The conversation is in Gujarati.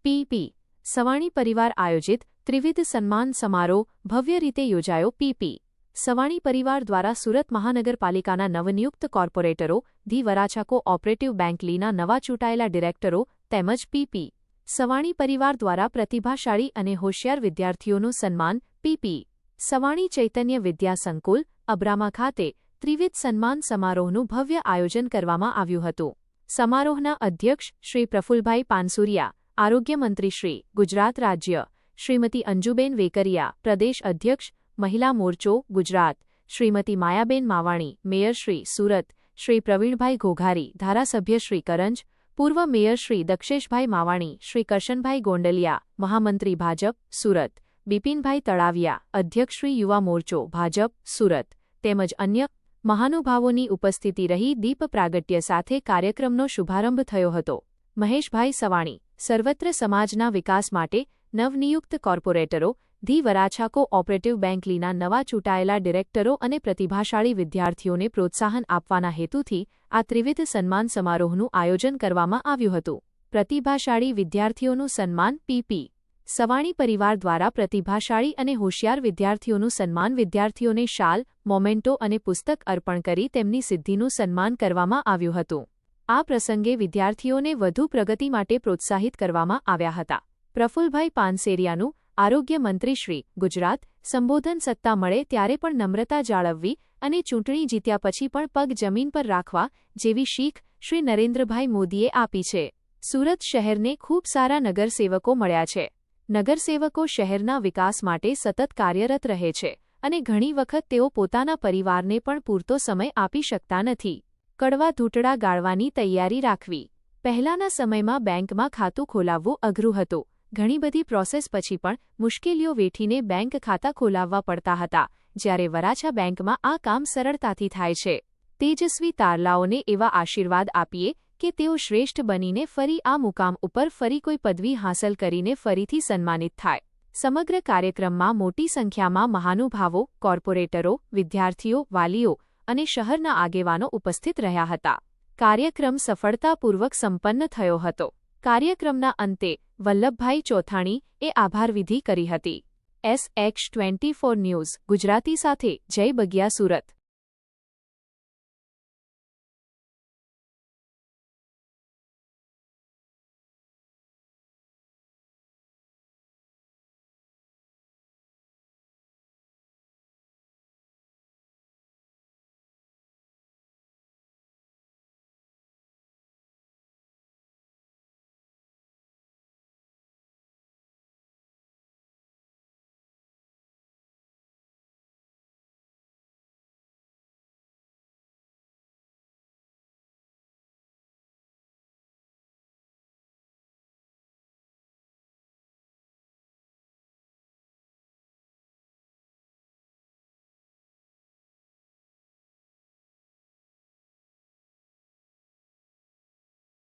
પીપી સવાણી પરિવાર આયોજિત ત્રિવિધ સન્માન સમારોહ ભવ્ય રીતે યોજાયો. પીપી સવાણી પરિવાર દ્વારા સુરત મહાનગરપાલિકાના નવનિયુક્ત કોર્પોરેટરો, ધી વરાછા કો-ઓપરેટિવ બેંક લીના નવા ચૂંટાયેલા ડિરેક્ટરો તેમજ પીપી સવાણી પરિવાર દ્વારા પ્રતિભાશાળી અને હોશિયાર વિદ્યાર્થીઓનું સન્માન. પીપી સવાણી ચૈતન્ય વિદ્યા સંકુલ, અબ્રામા ખાતે ત્રિવિધ સન્માન સમારોહનું ભવ્ય આયોજન કરવામાં આવ્યું હતું. સમારોહના અધ્યક્ષ શ્રી પ્રફુલભાઈ પાનસુરિયા, આરોગ્ય મંત્રી શ્રી, ગુજરાત રાજ્ય, શ્રીમતી અંજુબેન વેકરિયા, પ્રદેશ અધ્યક્ષ, મહિલા મોરચો, ગુજરાત, શ્રીમતી માયાબેન માવાણી, મેયર શ્રી, સુરત, શ્રી પ્રવીણભાઈ ઘોઘારી, ધારાસભ્ય શ્રી કરંજ, પૂર્વ મેયર શ્રી દક્ષેશભાઈ માવાણી, શ્રી કરશનભાઈ ગોંડલિયા, મહામંત્રી ભાજપ, સુરત, બિપિનભાઈ તળાવિયા, અધ્યક્ષ શ્રી યુવા મોરચો, ભાજપ, સુરત, તેમજ અન્ય મહાનુભાવોની ઉપસ્થિતિ રહી દીપ પ્રાગટ્ય સાથે કાર્યક્રમનો શુભારંભ થયો હતો. મહેશભાઈ સવાણી, સર્વત્ર સમાજના વિકાસ માટે નવનિયુક્ત કોર્પોરેટરો, ધી વરાછા કો-ઓપરેટિવ બેંક લીના નવા ચૂંટાયેલા ડિરેક્ટરો અને પ્રતિભાશાળી વિદ્યાર્થીઓને પ્રોત્સાહન આપવાના હેતુથી આ ત્રિવિધ સન્માન સમારોહનું આયોજન કરવામાં આવ્યું હતું. પ્રતિભાશાળી વિદ્યાર્થીઓનું સન્માન. પીપી સવાણી પરિવાર દ્વારા પ્રતિભાશાળી અને હોશિયાર વિદ્યાર્થીઓનું સન્માન. વિદ્યાર્થીઓને શાલ, મોમેન્ટો અને પુસ્તક અર્પણ કરી તેમની સિદ્ધિનું સન્માન કરવામાં આવ્યું હતું. આ પ્રસંગે વિદ્યાર્થીઓને વધુ પ્રગતિ માટે પ્રોત્સાહિત કરવામાં આવ્યા હતા. પ્રફુલભાઈ પાનસેરિયાનું, આરોગ્ય મંત્રી શ્રી, ગુજરાત, સંબોધન. સત્તા મળે ત્યારે પણ નમ્રતા જાળવવી અને ચૂંટણી જીત્યા પછી પણ પગ જમીન પર રાખવા જેવી શીખ શ્રી નરેન્દ્રભાઈ મોદીએ આપી છે. સુરત શહેરને ખૂબ સારા નગરસેવકો મળ્યા છે. નગરસેવકો શહેરના વિકાસ માટે સતત કાર્યરત રહે છે અને ઘણી વખત તેઓ પોતાના પરિવારને પણ પૂરતો સમય આપી શકતા નથી. કડવા ધૂંટડા ગાળવાની તૈયારી રાખવી. પહેલાના સમયમાં બેંકમાં ખાતું ખોલાવવું અઘરું હતું. ઘણી બધી પ્રોસેસ પછી પણ મુશ્કેલીઓ વેઠીને બેંક ખાતા ખોલાવવા પડતા હતા, જ્યારે વરાછા બેંકમાં આ કામ સરળતાથી થાય છે. તેજસ્વી તારલાઓને એવા આશીર્વાદ આપીએ કે તેઓ શ્રેષ્ઠ બનીને ફરી આ મુકામ ઉપર ફરી કોઈ પદવી હાંસલ કરીને ફરીથી સન્માનિત થાય. સમગ્ર કાર્યક્રમમાં મોટી સંખ્યામાં મહાનુભાવો, કોર્પોરેટરો, વિદ્યાર્થીઓ, વાલીઓ અને શહેરના આગેવાનો ઉપસ્થિત રહ્યા હતા. કાર્યક્રમ સફળતાપૂર્વક સંપન્ન થયો હતો. કાર્યક્રમના અંતે વલ્લભભાઈ ચોથાણી એ આભારવિધિ કરી હતી. SH24 ન્યૂઝ ગુજરાતી સાથે જય બગિયા, સુરત.